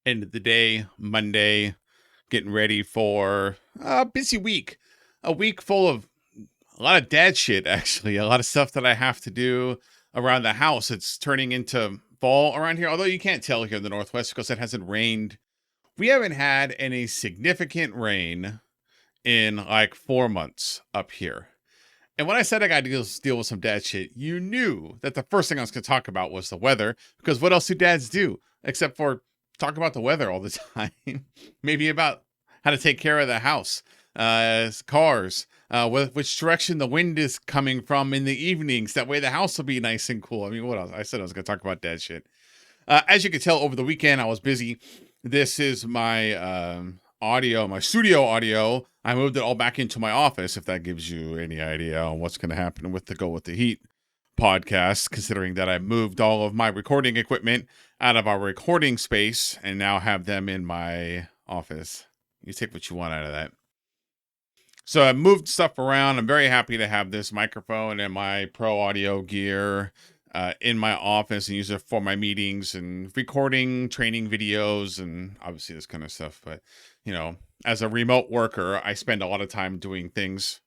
End of the day, Monday, getting ready for a busy week. A week full of a lot of dad shit, actually. A lot of stuff that I have to do around the house. It's turning into fall around here, although you can't tell here in the Northwest because it hasn't rained. We haven't had any significant rain in like 4 months up here. And when I said I got to deal with some dad shit, you knew that the first thing I was going to talk about was the weather, because what else do dads do except for talk about the weather all the time? Maybe about how to take care of the house, cars, which direction the wind is coming from in the evenings. That way the house will be nice and cool. I mean, what else? I said I was going to talk about dad shit. As you can tell, over the weekend, I was busy. This is my audio, my studio audio. I moved it all back into my office, if that gives you any idea on what's going to happen with the Go With The Heat podcast, considering that I moved all of my recording equipment out of our recording space and now have them in my office. You take what you want out of that. So I moved stuff around. I'm very happy to have this microphone and my pro audio gear in my office and use it for my meetings and recording training videos and obviously this kind of stuff. But, you know, as a remote worker, I spend a lot of time doing things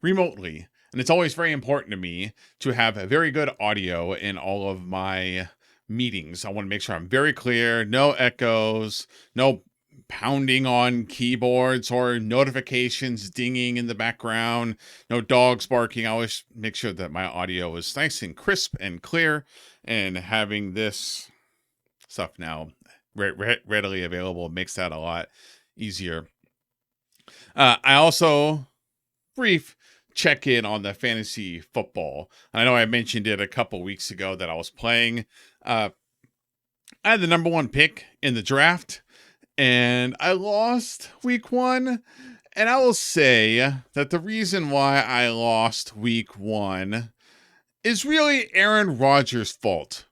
remotely. And it's always very important to me to have a very good audio in all of my meetings. I want to make sure I'm very clear, no echoes, no pounding on keyboards or notifications dinging in the background, no dogs barking. I always make sure that my audio is nice and crisp and clear, and having this stuff now readily available makes that a lot easier. I also brief check in on the fantasy football. I know I mentioned it a couple weeks ago that I was playing. I had the number one pick in the draft, and I lost week one. And I will say that the reason why I lost week one is really Aaron Rodgers' fault.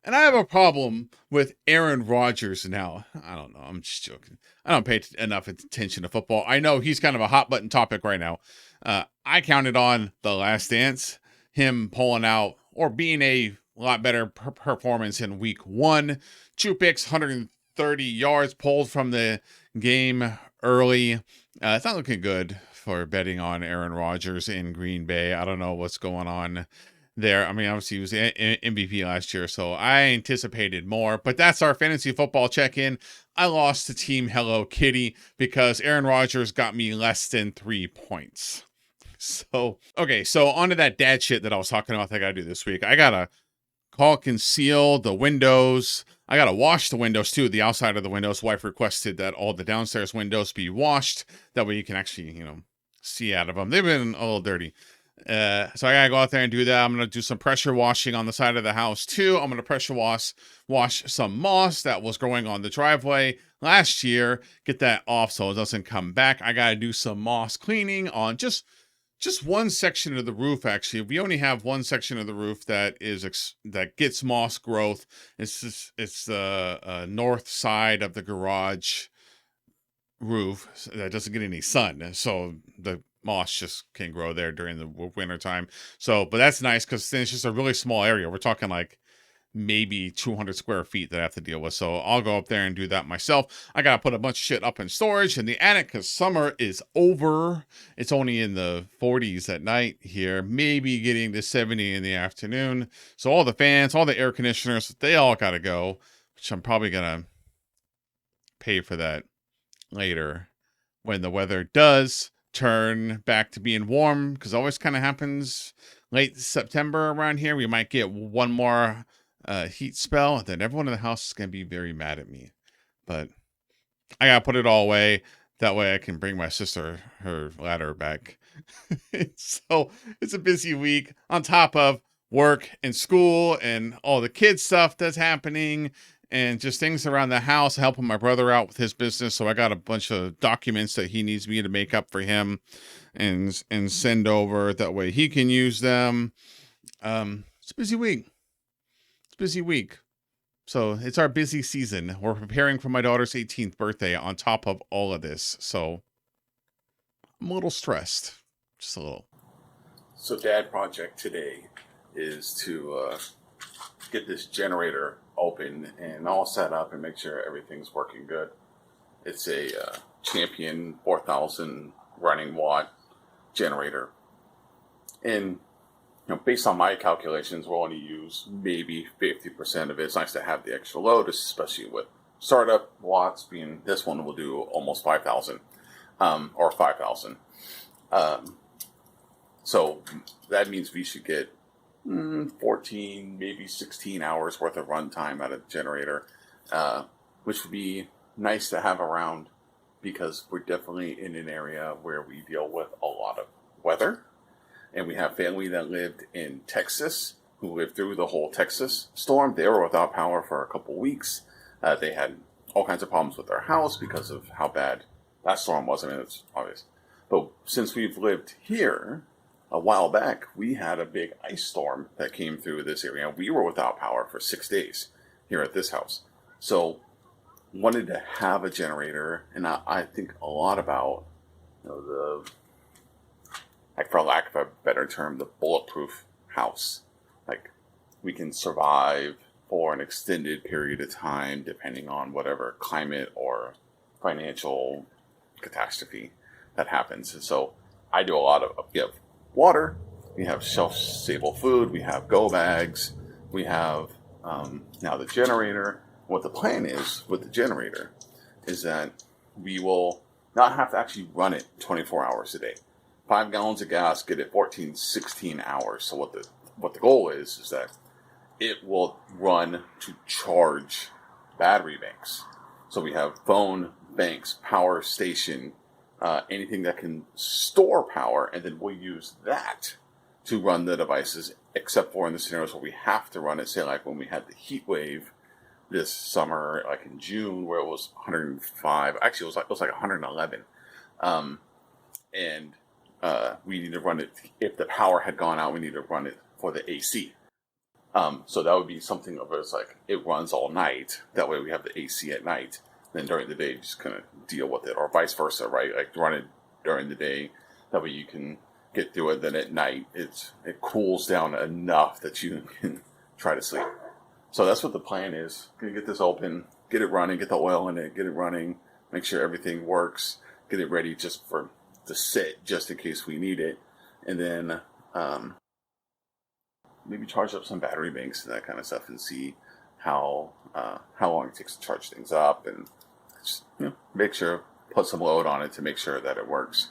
And I have a problem with Aaron Rodgers now. I don't know. I'm just joking. I don't pay enough attention to football. I know he's kind of a hot button topic right now. I counted on The Last Dance, him pulling out or being a lot better performance in week one. 2 picks, 130 yards pulled from the game early. It's not looking good for betting on Aaron Rodgers in Green Bay. I don't know what's going on there. I mean, obviously he was MVP last year, so I anticipated more. But that's our fantasy football check-in. I lost to Team Hello Kitty because Aaron Rodgers got me less than 3 points. So, okay, so on to that dad shit that I was talking about that I gotta do this week. I gotta caulk and seal the windows. I gotta wash the windows too, the outside of the windows. Wife requested that all the downstairs windows be washed. That way you can actually, see out of them. They've been a little dirty. So I gotta go out there and do that. I'm gonna do some pressure washing on the side of the house too. I'm gonna pressure wash some moss that was growing on the driveway last year. Get that off so it doesn't come back. I gotta do some moss cleaning on just one section of the roof. Actually, we only have one section of the roof that that gets moss growth. It's the north side of the garage roof that doesn't get any sun, so the moss just can grow there during the winter time. So, but that's nice because then it's just a really small area. We're talking like maybe 200 square feet that I have to deal with. So I'll go up there and do that myself. I gotta put a bunch of shit up in storage in the attic because summer is over. It's only in the 40s at night here, maybe getting to 70 in the afternoon. So all the fans, all the air conditioners, they all gotta go, which I'm probably gonna pay for that later when the weather does turn back to being warm, because always kind of happens late September around here. We might get one more heat spell, then everyone in the house is going to be very mad at me. But I got to put it all away. That way I can bring my sister her ladder back. So it's a busy week on top of work and school and all the kids stuff that's happening and just things around the house, helping my brother out with his business. So I got a bunch of documents that he needs me to make up for him and send over. That way he can use them. It's a busy week. So it's our busy season. We're preparing for my daughter's 18th birthday on top of all of this. So I'm a little stressed. Just a little. So dad project today is to get this generator open and all set up and make sure everything's working good. It's a Champion 4000 running watt generator. And based on my calculations, we'll only use maybe 50% of it. It's nice to have the extra load, especially with startup watts being this one will do almost 5,000 or 5,000. So that means we should get 14, maybe 16 hours worth of runtime out of the generator, which would be nice to have around because we're definitely in an area where we deal with a lot of weather. And we have family that lived in Texas who lived through the whole Texas storm. They were without power for a couple weeks. They had all kinds of problems with their house because of how bad that storm was. I mean, it's obvious. But since we've lived here, a while back, we had a big ice storm that came through this area. We were without power for 6 days here at this house. So wanted to have a generator, and I think a lot about like for lack of a better term, the bulletproof house. Like we can survive for an extended period of time depending on whatever climate or financial catastrophe that happens. And so I do a lot of water, we have shelf-stable food, we have go bags, we have now the generator. What the plan is with the generator is that we will not have to actually run it 24 hours a day. 5 gallons of gas, get it 14, 16 hours. So what the goal is that it will run to charge battery banks. So we have phone banks, power station, anything that can store power, and then we'll use that to run the devices, except for in the scenarios where we have to run it, say like when we had the heat wave this summer, like in June, where it was 105. Actually, it was like 111. And we need to run it, if the power had gone out, we need to run it for the AC. So that would be something of it's like it runs all night. That way we have the AC at night. Then during the day, just kind of deal with it, or vice versa, right? Like run it during the day. That way you can get through it. Then at night, it cools down enough that you can try to sleep. So that's what the plan is. Gonna get this open, get it running, get the oil in it, get it running, make sure everything works, get it ready just to sit, just in case we need it, and then maybe charge up some battery banks and that kind of stuff, and see how long it takes to charge things up, and just make sure, put some load on it to make sure that it works.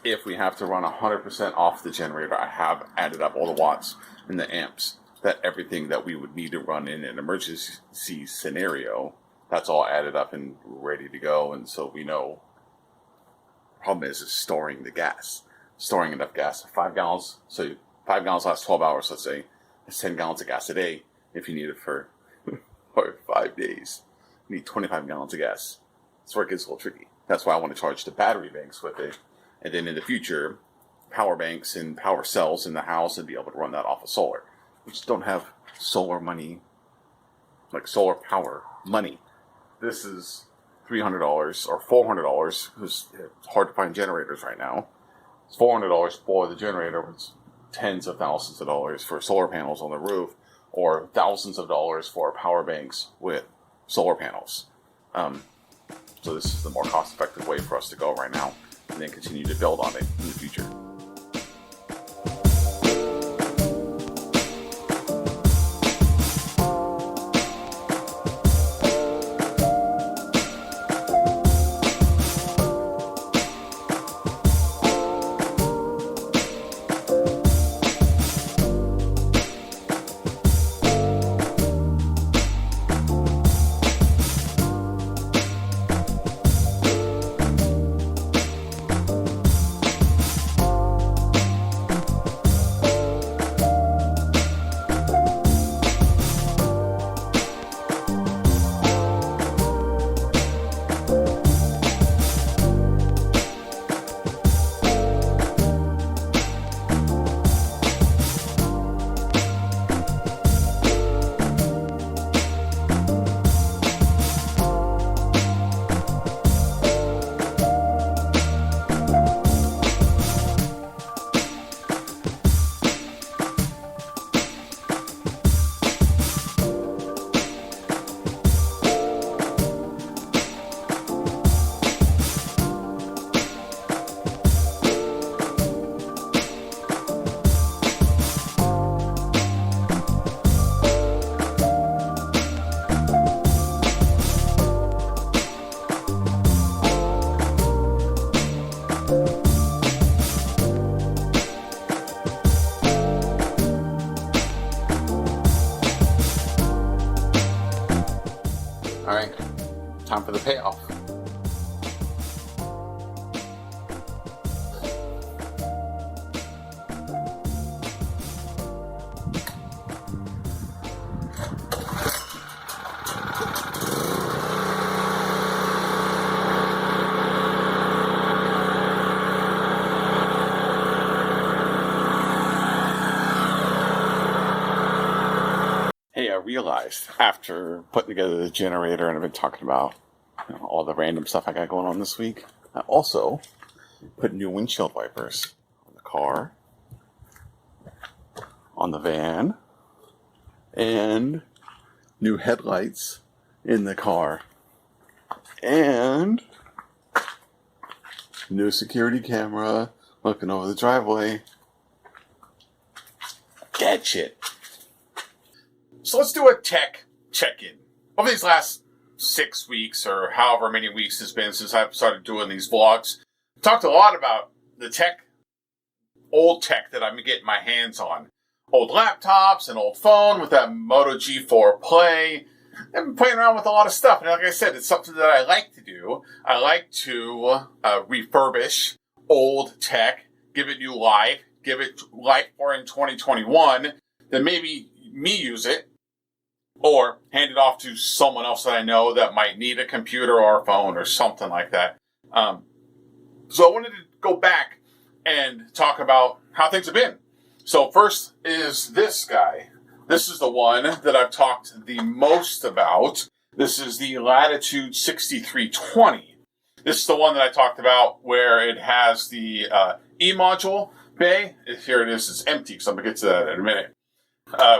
If we have to run 100% off the generator, I have added up all the watts and the amps, that everything that we would need to run in an emergency scenario, that's all added up and ready to go. And so we know. Problem is storing the gas, storing enough gas. 5 gallons, so 5 gallons lasts 12 hours, let's say. It's 10 gallons of gas a day. If you need it for 5 days, you need 25 gallons of gas. That's where it gets a little tricky. That's why I want to charge the battery banks with it. And then in the future, power banks and power cells in the house, and be able to run that off of solar. We just don't have solar money, like solar power money. This is $300 or $400, because it's hard to find generators right now. It's $400 for the generator. It's tens of thousands of dollars for solar panels on the roof, or thousands of dollars for power banks with solar panels. So this is the more cost-effective way for us to go right now, and then continue to build on it in the future. time for the payoff. Hey, I realized after putting together the generator, and I've been talking about all the random stuff I got going on this week, I also put new windshield wipers on the car, on the van, and new headlights in the car, and new security camera looking over the driveway. That shit. So let's do a tech check-in. Over these last 6 weeks, or however many weeks it's been since I've started doing these vlogs, I talked a lot about the tech, old tech that I'm getting my hands on. Old laptops, an old phone with that Moto G4 Play. I've been playing around with a lot of stuff. And like I said, it's something that I like to do. I like to refurbish old tech, give it new life, give it life for in 2021, then maybe me use it, or hand it off to someone else that I know that might need a computer or a phone or something like that. So I wanted to go back and talk about how things have been. So first is this guy. This is the one that I've talked the most about. This is the Latitude 6320. This is the one that I talked about where it has the E-module bay. Here it is. It's empty, so I'm going to get to that in a minute.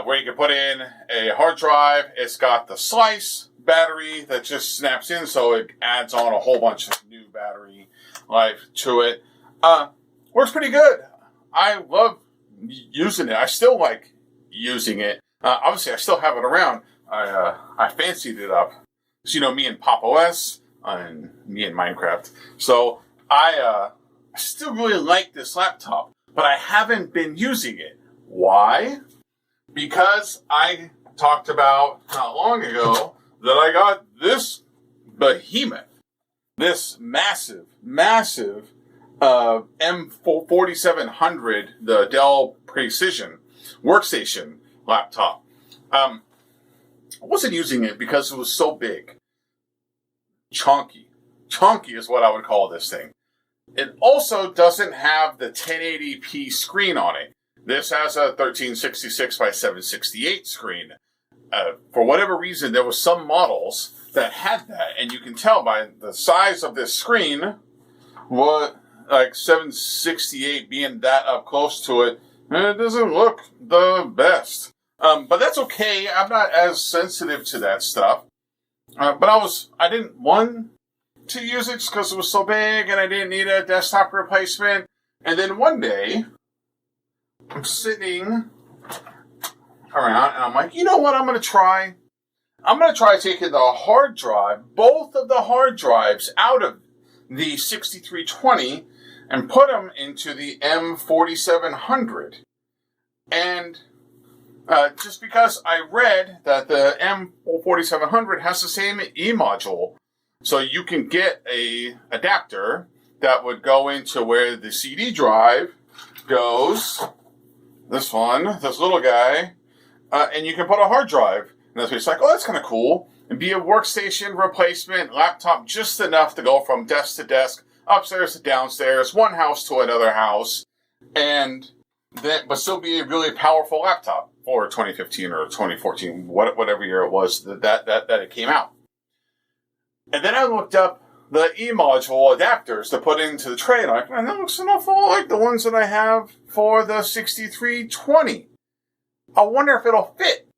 Where you can put in a hard drive. It's got the slice battery that just snaps in, so it adds on a whole bunch of new battery life to it. Works pretty good. I love using it. I still like using it. Obviously, I still have it around. I fancied it up. So, me and Pop OS and me and Minecraft. So I still really like this laptop, but I haven't been using it. Why? Because I talked about not long ago that I got this behemoth, this massive M4700, the Dell Precision workstation laptop. I wasn't using it because it was so big. Chunky is what I would call this thing. It also doesn't have the 1080p screen on it. This has a 1366 by 768 screen. For whatever reason, there were some models that had that, and you can tell by the size of this screen, what, like 768 being that up close to it, it doesn't look the best. But that's okay. I'm not as sensitive to that stuff. But I didn't want to use it just because it was so big and I didn't need a desktop replacement. And then one day, I'm sitting around and I'm like, you know what I'm going to try? I'm going to try taking the hard drive, both of the hard drives out of the 6320 and put them into the M4700. And just because I read that the M4700 has the same E-module, so you can get a adapter that would go into where the CD drive goes. This little guy, and you can put a hard drive. And that's it's like, oh, that's kind of cool. And be a workstation replacement laptop, just enough to go from desk to desk, upstairs to downstairs, one house to another house, and then, but still be a really powerful laptop for 2015 or 2014, whatever year it was that it came out. And then I looked up the E-module adapters to put into the tray, and I'm like, man, that looks an awful like the ones that I have for the 6320. I wonder if it'll fit.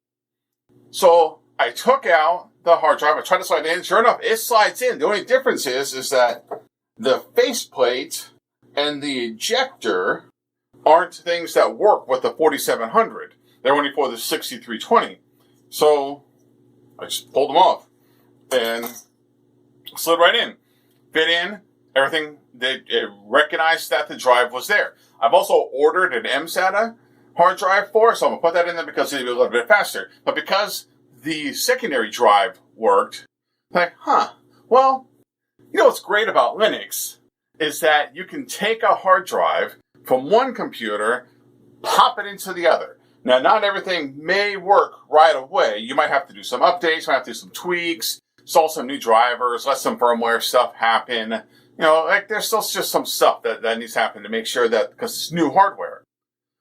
So I took out the hard drive, I tried to slide it in, sure enough, it slides in. The only difference is that the faceplate and the ejector aren't things that work with the 4700. They're only for the 6320. So I just pulled them off and slid right in. Fit in, everything, it recognized that the drive was there. I've also ordered an mSATA hard drive for it, so I'm going to put that in there because it'll be a little bit faster. But because the secondary drive worked, like, Well, you know what's great about Linux is that you can take a hard drive from one computer, pop it into the other. Now, not everything may work right away. You might have to do some updates, might have to do some tweaks, install some new drivers, let some firmware stuff happen. You know, like there's still just some stuff that needs to happen to make sure that, because it's new hardware.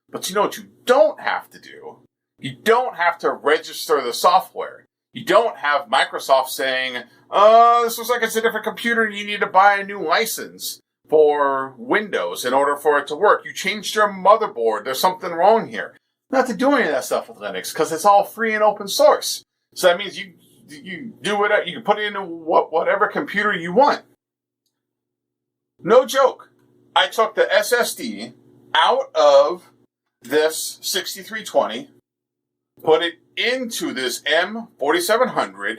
But you know what you don't have to do? You don't have to register the software. You don't have Microsoft saying, this looks like it's a different computer, you need to buy a new license for Windows in order for it to work. You changed your motherboard, there's something wrong here. You don't have to do any of that stuff with Linux because it's all free and open source. So that means you do whatever, you can put it into whatever computer you want. No joke. I took the SSD out of this 6320, put it into this M4700,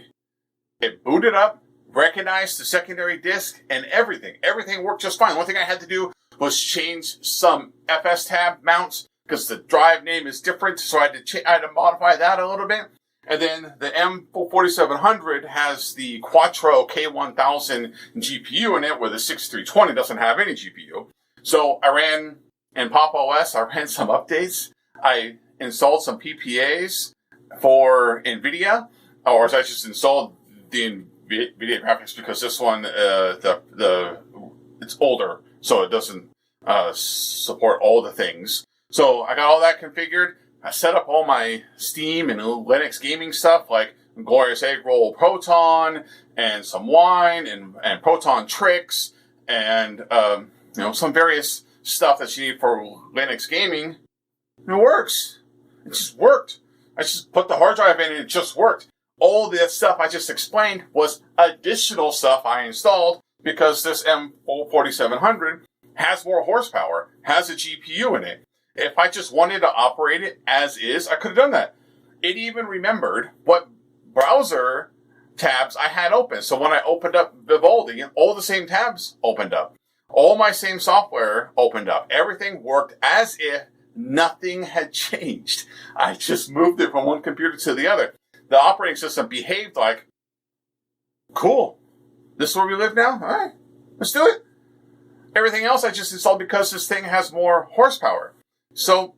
it booted up, recognized the secondary disk, and everything. Everything worked just fine. The only thing I had to do was change some FS tab mounts because the drive name is different, so I had to modify that a little bit. And then the M4700 has the Quattro K1000 GPU in it, where the 6320 doesn't have any GPU. So I ran, in Pop! OS, I ran some updates. I installed some PPAs for NVIDIA, or I just installed the NVIDIA graphics because this one, it's older, so it doesn't support all the things. So I got all that configured. I set up all my Steam and Linux gaming stuff like Glorious Egg Roll Proton and some wine and Proton Tricks and some various stuff that you need for Linux gaming. And it works. It just worked. I just put the hard drive in and it just worked. All the stuff I just explained was additional stuff I installed because this M4700 has more horsepower, has a GPU in it. If I just wanted to operate it as is, I could have done that. It even remembered what browser tabs I had open. So when I opened up Vivaldi, all the same tabs opened up. All my same software opened up. Everything worked as if nothing had changed. I just moved it from one computer to the other. The operating system behaved like, cool, this is where we live now? All right, let's do it. Everything else I just installed because this thing has more horsepower. So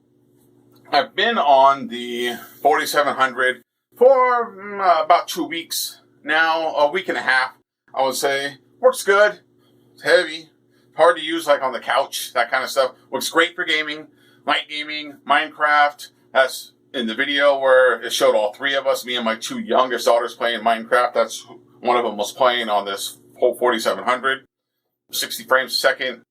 I've been on the 4700 for about 2 weeks now, a week and a half, I would say. Works good. It's heavy. Hard to use like on the couch, that kind of stuff. Works great for gaming, light gaming, Minecraft. That's in the video where it showed all three of us, me and my two youngest daughters playing Minecraft. That's one of them was playing on this whole 4700, 60 frames a second.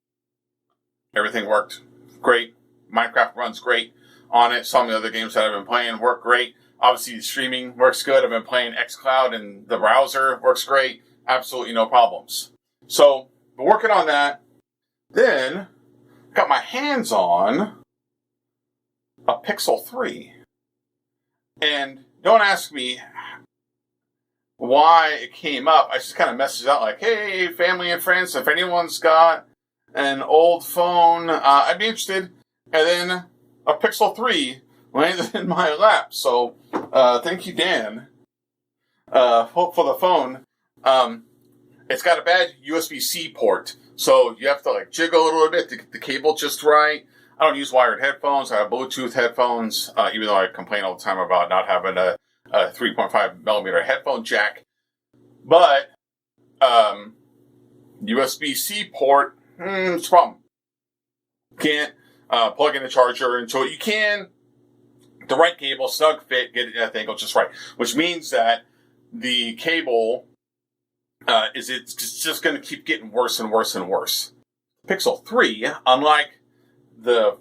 Everything worked great. Minecraft runs great on it. Some of the other games that I've been playing work great. Obviously, streaming works good. I've been playing xCloud and the browser works great. Absolutely no problems. So, been working on that. Then, got my hands on a Pixel 3. And don't ask me why it came up. I just kind of messaged out like, hey, family and friends, if anyone's got an old phone, I'd be interested. And then a Pixel 3 landed in my lap. So, thank you, Dan, for the phone. It's got a bad USB-C port. So you have to like jiggle a little bit to get the cable just right. I don't use wired headphones. I have Bluetooth headphones, even though I complain all the time about not having a 3.5 millimeter headphone jack. But USB-C port, it's a problem. Can't plug in the charger into it. You can, the right cable, snug fit, get it at the angle just right. Which means that the cable it's just going to keep getting worse and worse and worse. Pixel 3, unlike the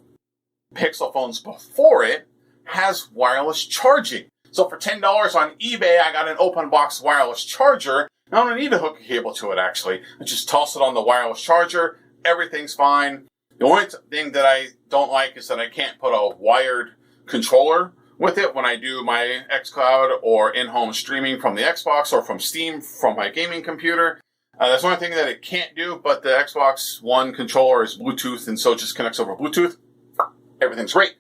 Pixel phones before it, has wireless charging. So for $10 on eBay, I got an open box wireless charger. I don't need to hook a cable to it, actually. I just toss it on the wireless charger. Everything's fine. The only thing that I don't like is that I can't put a wired controller with it when I do my xCloud or in-home streaming from the Xbox or from Steam from my gaming computer. That's the only thing that it can't do, but the Xbox One controller is Bluetooth, and so it just connects over Bluetooth. Everything's great.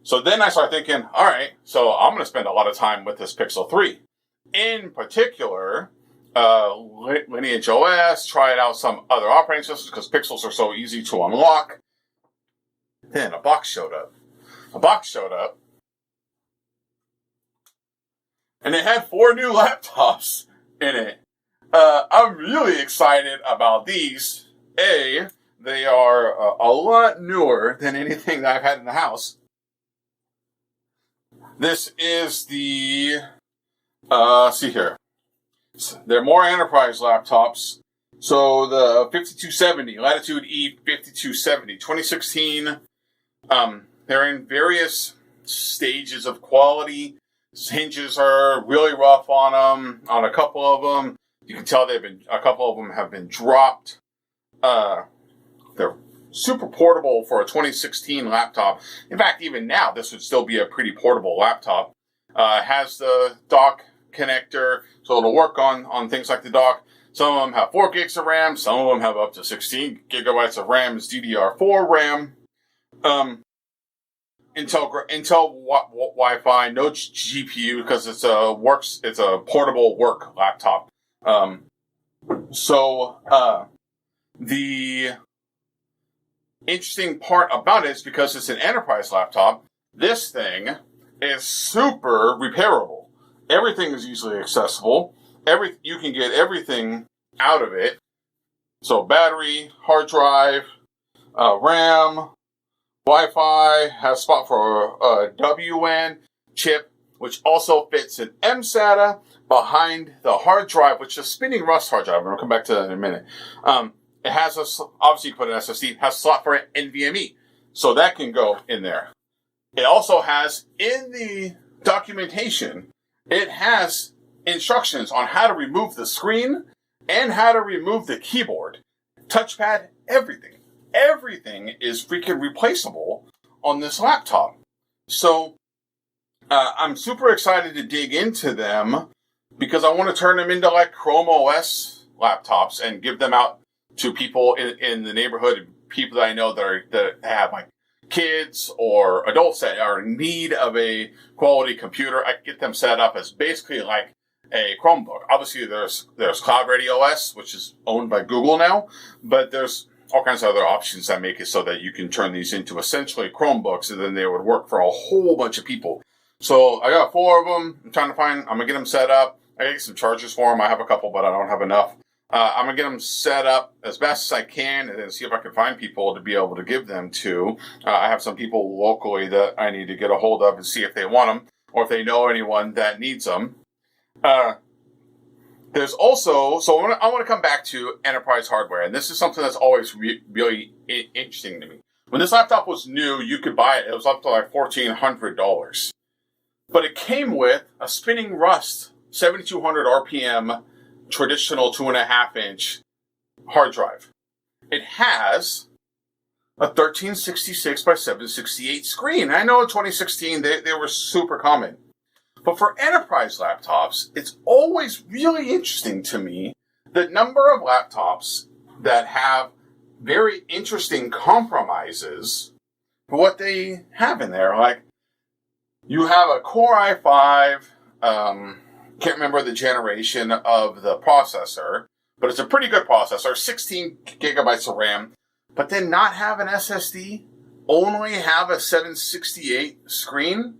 So then I start thinking, all right, so I'm going to spend a lot of time with this Pixel 3. In particular, Lineage OS, tried out some other operating systems because Pixels are so easy to unlock. Then a box showed up. And it had 4 new laptops in it. I'm really excited about these. They are a lot newer than anything that I've had in the house. This is the, see here. They're more enterprise laptops. So the 5270, Latitude E5270, 2016. They're in various stages of quality. Hinges are really rough on them. On a couple of them, you can tell a couple of them have been dropped. They're super portable for a 2016 laptop. In fact, even now, this would still be a pretty portable laptop. Has the dock connector, so it'll work on things like the dock. Some of them have 4 gigs of RAM. Some of them have up to 16 gigabytes of RAM. It's DDR4 RAM. Intel Wi-Fi, no GPU because it's a portable work laptop. The interesting part about it is because it's an enterprise laptop, this thing is super repairable. Everything is easily accessible. You can get everything out of it. So battery, hard drive, RAM, Wi-Fi, has a spot for a WLAN chip, which also fits an mSATA behind the hard drive, which is a spinning Rust hard drive. I'm going to come back to that in a minute. It has obviously you put an SSD, has a slot for an NVMe. So that can go in there. It also has, in the documentation, it has instructions on how to remove the screen and how to remove the keyboard, touchpad, everything. Everything is freaking replaceable on this laptop. So I'm super excited to dig into them because I want to turn them into like Chrome OS laptops and give them out to people in the neighborhood, people that I know that have like kids or adults that are in need of a quality computer. I get them set up as basically like a Chromebook. Obviously, there's Cloud Ready OS, which is owned by Google now, but there's all kinds of other options that make it so that you can turn these into essentially Chromebooks, and then they would work for a whole bunch of people. So I got 4 of them. I'm gonna get them set up. I gotta get some chargers for them. I have a couple, but I don't have enough. I'm gonna get them set up as best as I can, and then see if I can find people to be able to give them to. I have some people locally that I need to get a hold of and see if they want them, or if they know anyone that needs them. There's also, so I want to come back to enterprise hardware, and this is something that's always really interesting to me. When this laptop was new, you could buy it. It was up to like $1,400. But it came with a spinning Rust 7200 RPM traditional 2.5-inch hard drive. It has a 1366 by 768 screen. I know in 2016 they were super common. But for enterprise laptops, it's always really interesting to me the number of laptops that have very interesting compromises for what they have in there. Like, you have a Core i5, can't remember the generation of the processor, but it's a pretty good processor, 16 gigabytes of RAM, but then not have an SSD, only have a 768 screen.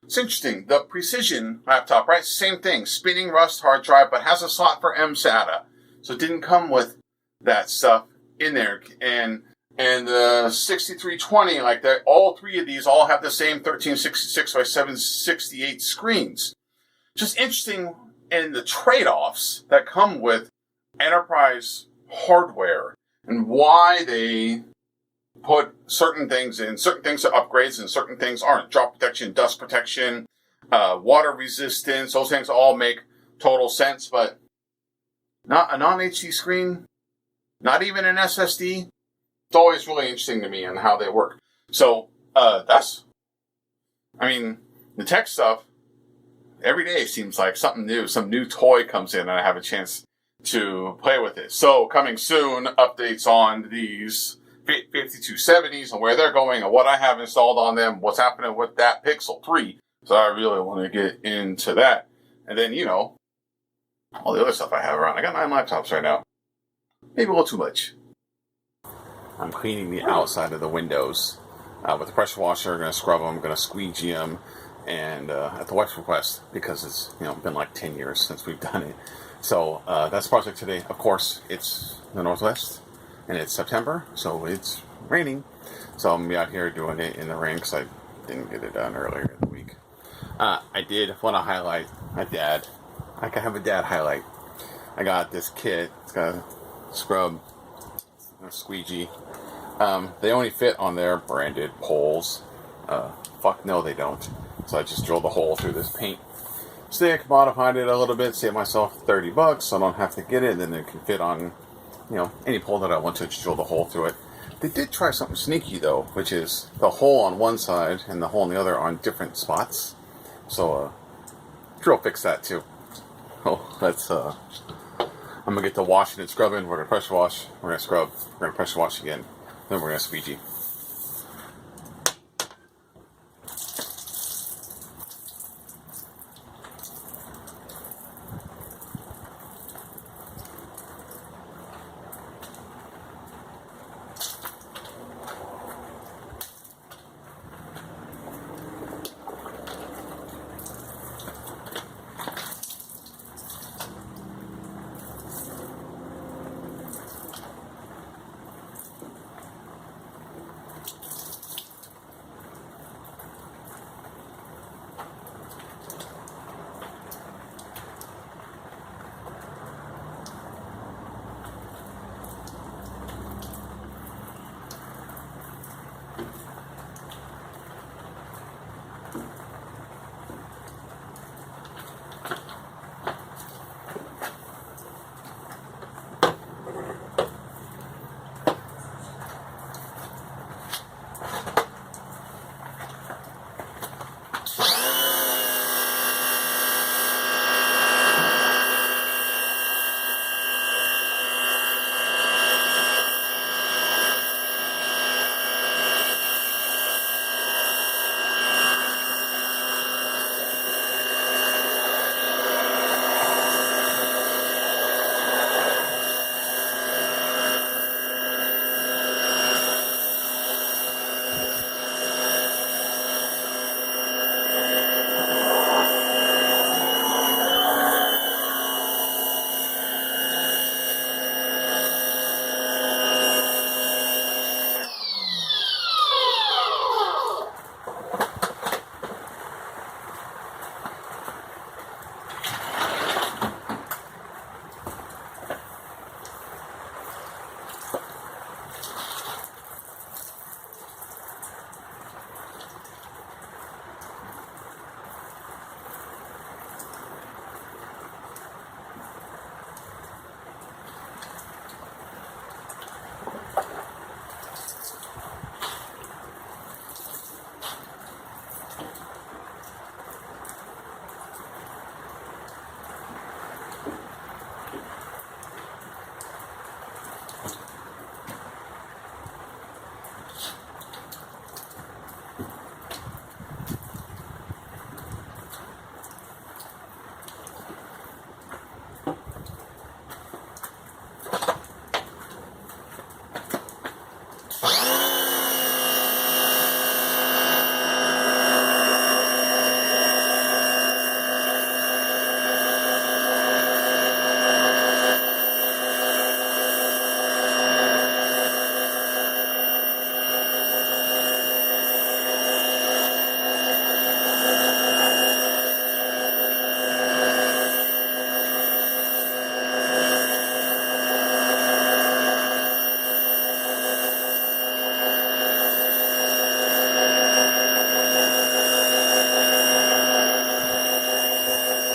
It's interesting. The Precision laptop, right? Same thing. Spinning Rust hard drive, but has a slot for mSATA. So it didn't come with that stuff in there. And the 6320, like that, all 3 of these all have the same 1366 by 768 screens. Just interesting in the trade-offs that come with enterprise hardware and why they put certain things in, certain things are upgrades and certain things aren't. Drop protection, dust protection, water resistance, those things all make total sense, but not a non-HD screen, not even an SSD. It's always really interesting to me on how they work. So the tech stuff, every day seems like something new, some new toy comes in and I have a chance to play with it. So coming soon, updates on these 5270s and where they're going and what I have installed on them, what's happening with that Pixel 3. So I really want to get into that. And then, all the other stuff I have around. I got 9 laptops right now. Maybe a little too much. I'm cleaning the outside of the windows with the pressure washer. I'm going to scrub them, I'm going to squeegee them, and at the wife's request, because it's been like 10 years since we've done it. So that's the project today. Of course, it's the Northwest, and it's September, so it's raining. So I'm going to be out here doing it in the rain because I didn't get it done earlier in the week. I did want to highlight my dad. I can have a dad highlight. I got this kit. It's got a scrub, a squeegee. They only fit on their branded poles. Fuck no, they don't. So I just drilled a hole through this paint stick, modified it a little bit, saved myself $30, so I don't have to get it, and then it can fit on, any pole that I want to. Just drill the hole through it. They did try something sneaky though, which is the hole on one side and the hole on the other on different spots. So drill fix that too. Oh, that's I'm gonna get to washing and scrubbing. We're gonna pressure wash. We're gonna scrub. We're gonna pressure wash again. Then we're gonna squeegee.